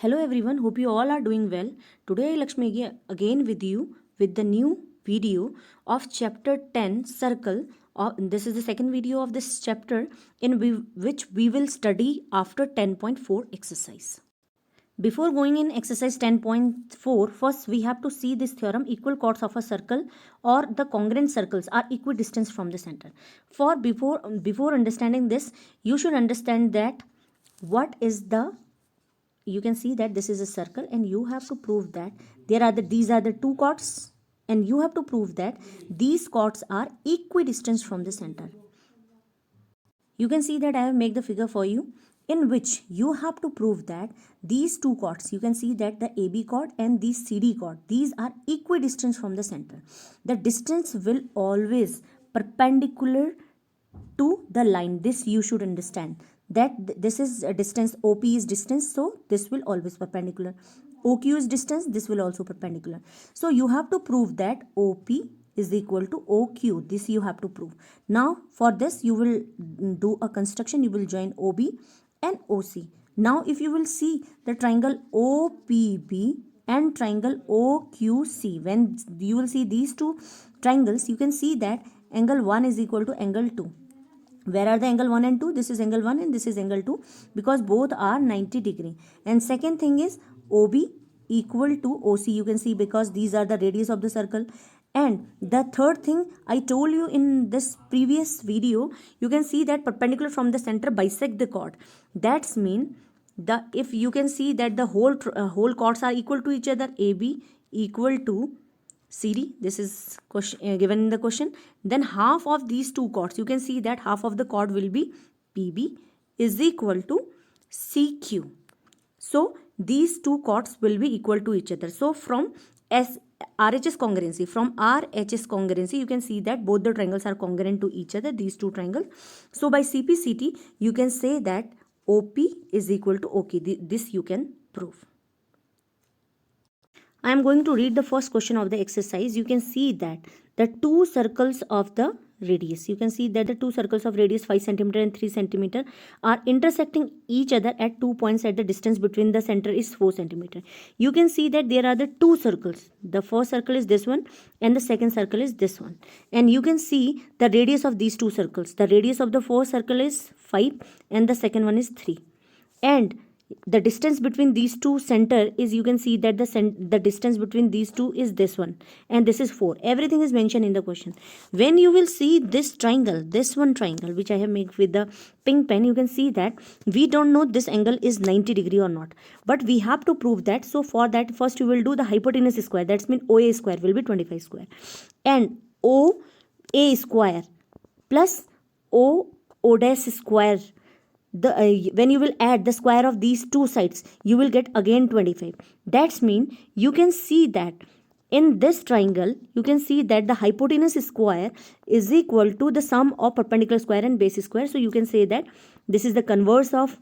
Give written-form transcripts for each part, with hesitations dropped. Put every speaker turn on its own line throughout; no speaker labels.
Hello everyone, hope you all are doing well. Today Lakshmi again with you with the new video of chapter 10 circle. This is the second video of this chapter which we will study after 10.4 exercise. Before going in exercise 10.4, first we have to see this theorem: equal chords of a circle or the congruent circles are equidistant from the center. Before understanding this, you should understand that what is the, you can see that this is a circle and you have to prove that these are the two chords, and you have to prove that these chords are equidistant from the center. You can see that I have made the figure for you, in which you have to prove that these two chords, you can see that the AB chord and the CD chord, these are equidistant from the center. The distance will always perpendicular to the line. This you should understand, that this is a distance, OP is distance, so this will always perpendicular. OQ is distance, this will also perpendicular. So you have to prove that OP is equal to OQ. This you have to prove. Now for this you will do a construction. You will join OB and OC. Now if you will see the triangle OPB and triangle OQC, when you will see these two triangles, you can see that angle 1 is equal to angle 2. Where are the angle 1 and 2? This is angle 1 and this is angle 2, because both are 90 degree. And second thing is OB equal to OC. You can see because these are the radius of the circle. And the third thing I told you in this previous video, you can see that perpendicular from the center bisect the chord. That's mean if you can see that the whole chords are equal to each other, AB equal to CD, this is given in the question, then half of these two chords, you can see that half of the chord will be PB is equal to CQ. So these two chords will be equal to each other. So from RHS congruency, you can see that both the triangles are congruent to each other, these two triangles. So by CPCT, you can say that OP is equal to OK. This you can prove. I am going to read the first question of the exercise. You can see that the two circles of the radius, you can see that the two circles of radius 5 cm and 3 cm are intersecting each other at 2 points at the distance between the center is 4 cm. You can see that there are the two circles. The first circle is this one and the second circle is this one. And you can see the radius of these two circles. The radius of the first circle is 5 and the second one is 3. And the distance between these two center is, you can see that the distance between these two is this one and this is 4. Everything is mentioned in the question. When you will see this triangle, this one triangle which I have made with the pink pen, you can see that we don't know this angle is 90 degree or not, but we have to prove that. So for that, first you will do the hypotenuse square. That's mean OA square will be 25 square, and OA square plus O dash square, when you will add the square of these two sides, you will get again 25. That's mean you can see that in this triangle, you can see that the hypotenuse square is equal to the sum of perpendicular square and base square. So you can say that this is the converse of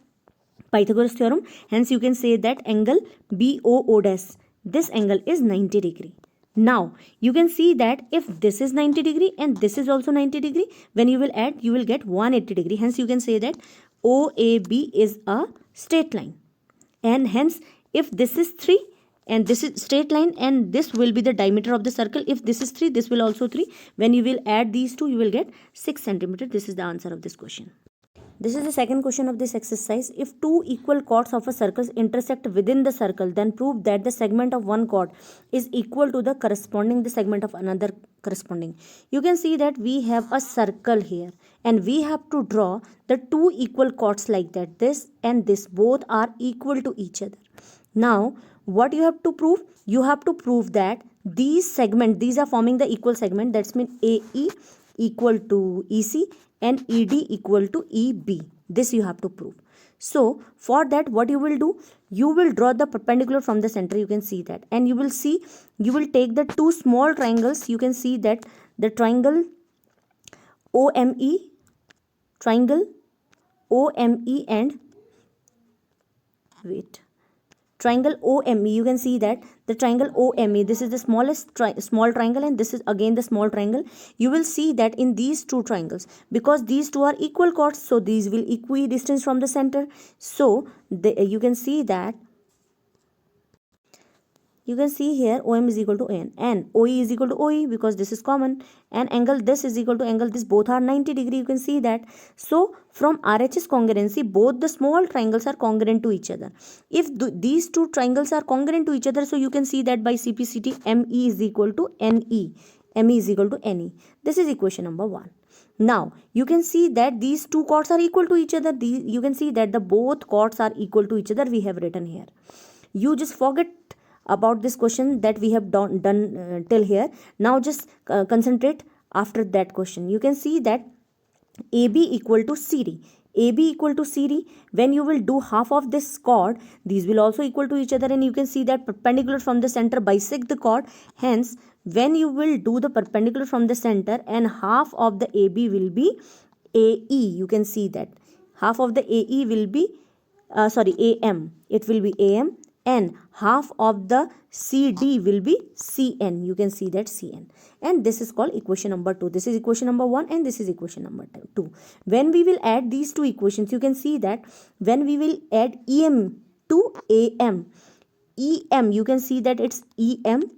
Pythagoras theorem. Hence you can say that angle BOO dash, this angle is 90 degree. Now you can see that if this is 90 degree and this is also 90 degree, when you will add, you will get 180 degree. Hence you can say that OAB is a straight line. And hence if this is 3 and this is straight line and this will be the diameter of the circle, if this is 3, this will also 3. When you will add these two, you will get 6 cm. This is the answer of this question. This is the second question of this exercise. If two equal chords of a circle intersect within the circle, then prove that the segment of one chord is equal to the segment of another corresponding. You can see that we have a circle here and we have to draw the two equal chords like that. This and this both are equal to each other. Now what you have to prove? You have to prove that these segments, these are forming the equal segment. That's mean AE equal to EC and ED equal to EB. This you have to prove. So for that, what you will do? You will draw the perpendicular from the center. You can see that, and you will see, you will take the two small triangles. You can see that the triangle OME and triangle OME, you can see that the triangle OME, this is the smallest small triangle and this is again the small triangle. You will see that in these two triangles, because these two are equal chords, so these will equidistant from the center. So you can see that You can see here OM is equal to AN and OE is equal to OE because this is common, and angle this is equal to angle this, both are 90 degree. You can see that. So from RHS congruency, both the small triangles are congruent to each other. If these two triangles are congruent to each other, so you can see that by CPCT ME is equal to NE, ME is equal to NE. This is equation number 1. Now you can see that these two chords are equal to each other. You can see that the both chords are equal to each other. We have written here. You just forget about this question that we have done till here. Now just concentrate after that question. You can see that AB equal to CD. AB equal to CD. When you will do half of this chord, these will also equal to each other, and you can see that perpendicular from the center bisect the chord. Hence, when you will do the perpendicular from the center and half of the AB will be AE, you can see that half of the AE will be AM. It will be AM, and half of the CD will be CN. You can see that CN, and this is called equation number 2. This is equation number 1 and this is equation number 2. When we will add these two equations, you can see that when we will add EM to AM, EM, you can see that it's EM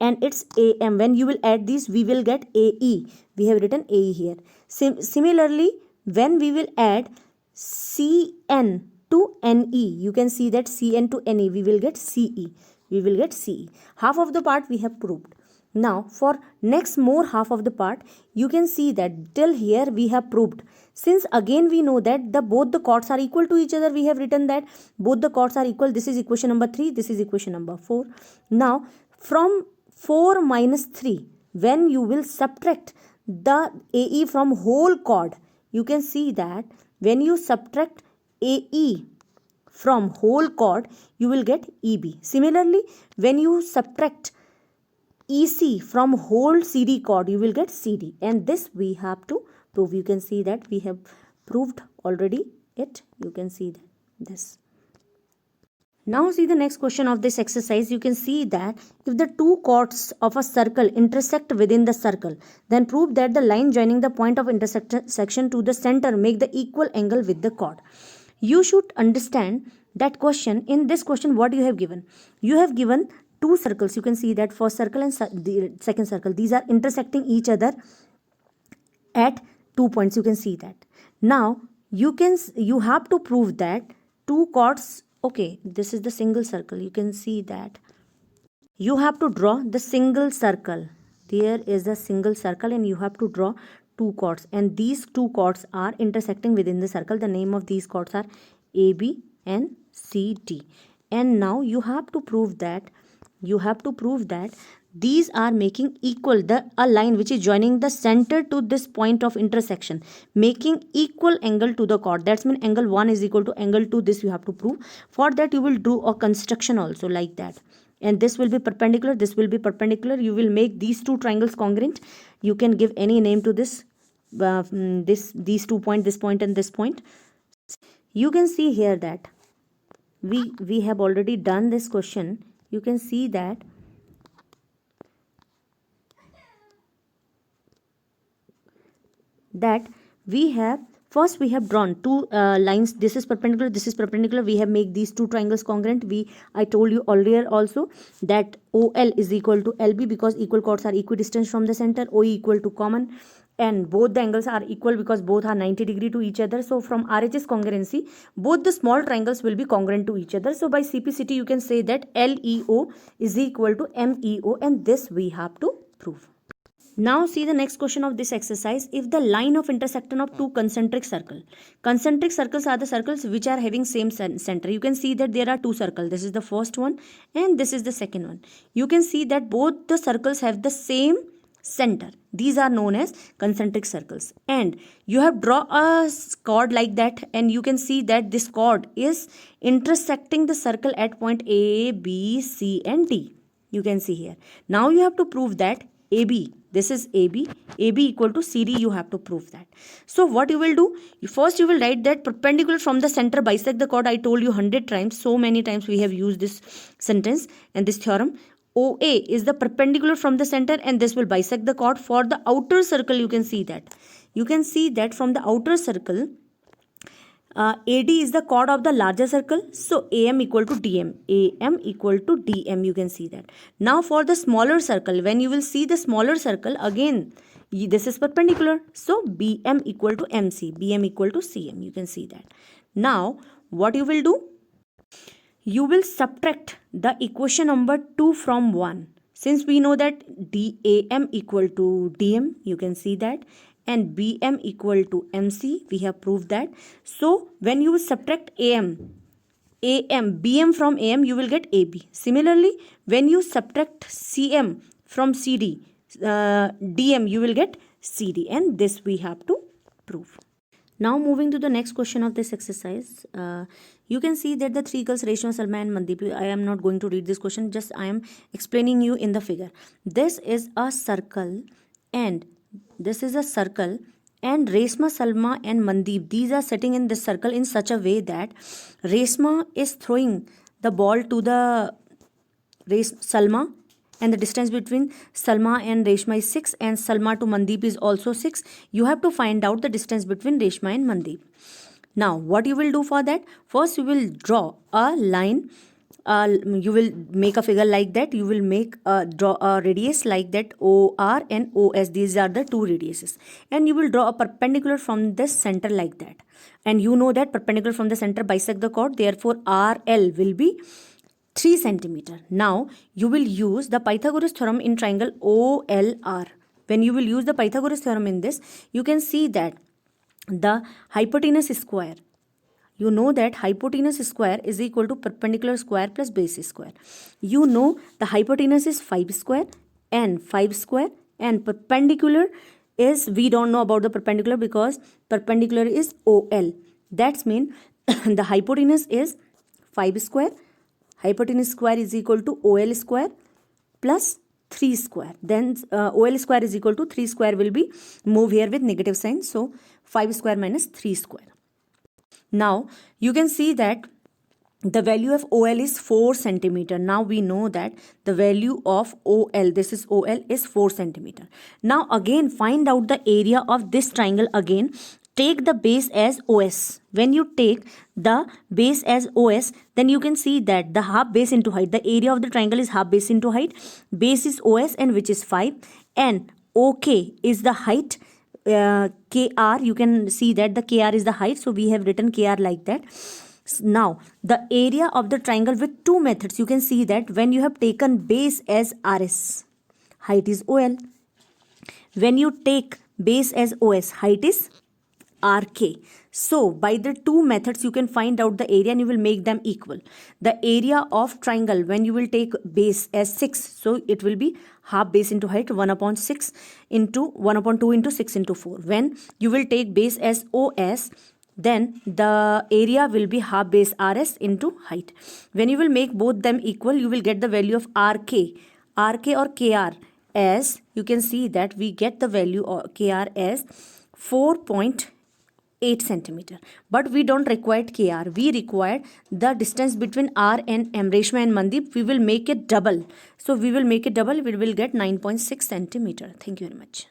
and it's AM. When you will add these, we will get AE. We have written AE here. Similarly, when we will add CN to NE, you can see that CN to NE, we will get CE. We will get CE. Half of the part we have proved. Now for next more half of the part, you can see that till here we have proved. Since again we know that both the chords are equal to each other, we have written that both the chords are equal. This is equation number 3. This is equation number 4. Now from 4 minus 3, when you will subtract the AE from whole chord, you can see that when you subtract AE from whole chord, you will get EB. Similarly, when you subtract EC from whole CD chord, you will get CD. And this we have to prove. You can see that we have proved already it. You can see that this. Now see the next question of this exercise. You can see that if the two chords of a circle intersect within the circle, then prove that the line joining the point of intersection to the center make the equal angle with the chord. You should understand that question. In this question, what you have given? You have given two circles. You can see that first circle and the second circle. These are intersecting each other at 2 points. You can see that. Now you have to prove that two chords. Okay, this is the single circle. You can see that you have to draw the single circle. There is a single circle and you have to draw two chords, and these two chords are intersecting within the circle. The name of these chords are AB and CD. And now you have to prove that these are making equal a line which is joining the center to this point of intersection, making equal angle to the chord. That's mean angle 1 is equal to angle 2. This you have to prove. For that you will do a construction also like that, and this will be perpendicular, this will be perpendicular. You will make these two triangles congruent. You can give any name to this, these 2 points, this point and this point. You can see here that we have already done this question. You can see that we have drawn two lines. This is perpendicular, this is perpendicular. We have made these two triangles congruent. I told you earlier also that OL is equal to LB because equal chords are equidistant from the center. OE equal to common, and both the angles are equal because both are 90 degree to each other. So from RHS congruency, both the small triangles will be congruent to each other. So by CPCT you can say that LEO is equal to MEO, and this we have to prove. Now see the next question of this exercise. If the line of intersection of two concentric circles are the circles which are having same center. You can see that there are two circles. This is the first one and this is the second one. You can see that both the circles have the same center. These are known as concentric circles, and you have drawn a chord like that, and you can see that this chord is intersecting the circle at point A, B, C and D. You can see here. Now you have to prove that AB, this is AB equal to CD. You have to prove that. So what you will do, first you will write that perpendicular from the center bisect the chord. I told you 100 times, so many times we have used this sentence and this theorem. OA is the perpendicular from the center and this will bisect the chord. For the outer circle you can see that from the outer circle AD is the chord of the larger circle, so AM equal to DM. AM equal to DM, you can see that. Now for the smaller circle, when you will see the smaller circle, again this is perpendicular, so BM equal to MC, BM equal to CM, you can see that. Now what you will do? You will subtract the equation number 2 from 1. Since we know that DAM equal to DM, you can see that, and BM equal to MC, we have proved that. So when you subtract BM from AM, you will get AB. Similarly, when you subtract CM from CD, DM, you will get CD, and this we have to prove. Now moving to the next question of this exercise, you can see that the three girls Reshma, Salma and Mandeep, I am not going to read this question, just I am explaining you in the figure. This is a circle and Reshma, Salma and Mandeep, these are sitting in this circle in such a way that Reshma is throwing the ball to the Salma, and the distance between Salma and Reshma is 6, and Salma to Mandeep is also 6. You have to find out the distance between Reshma and Mandeep. Now what you will do for that? First you will draw a line, you will make a figure like that, you will draw a radius like that, OR and OS, these are the two radiuses, and you will draw a perpendicular from this center like that, and you know that perpendicular from the center bisect the chord, therefore RL will be 3 centimeter. Now you will use the Pythagoras theorem in triangle OLR. When you will use the Pythagoras theorem in this, you can see that the hypotenuse square, you know that hypotenuse square is equal to perpendicular square plus base square. You know the hypotenuse is 5 square and 5 square, and perpendicular is, we don't know about the perpendicular because perpendicular is OL. That's mean the hypotenuse is 5 square. Hypotenuse square is equal to OL square plus 3 square. Then OL square is equal to 3 square will be move here with negative sign. So 5 square minus 3 square. Now you can see that the value of OL is 4 centimeter. Now we know that the value of OL, this is OL, is 4 centimeter. Now again find out the area of this triangle again. Take the base as OS. When you take the base as OS, then you can see that the half base into height, the area of the triangle is half base into height. Base is OS and which is 5, and OK is the height. KR, you can see that the KR is the height, so we have written KR like that. Now the area of the triangle with two methods, you can see that when you have taken base as RS, height is OL. When you take base as OS, height is RK. So by the two methods you can find out the area and you will make them equal. The area of triangle, when you will take base as 6, so it will be half base into height, 1 upon 6 into 1 upon 2 into 6 into 4. When you will take base as OS, then the area will be half base RS into height. When you will make both them equal, you will get the value of RK or KR as, you can see that we get the value of KR as 4.8 centimeter. But we don't require KR. We require the distance between R and M, Reshma and Mandeep. We will make it double. So we will make it double. We will get 9.6 centimeter. Thank you very much.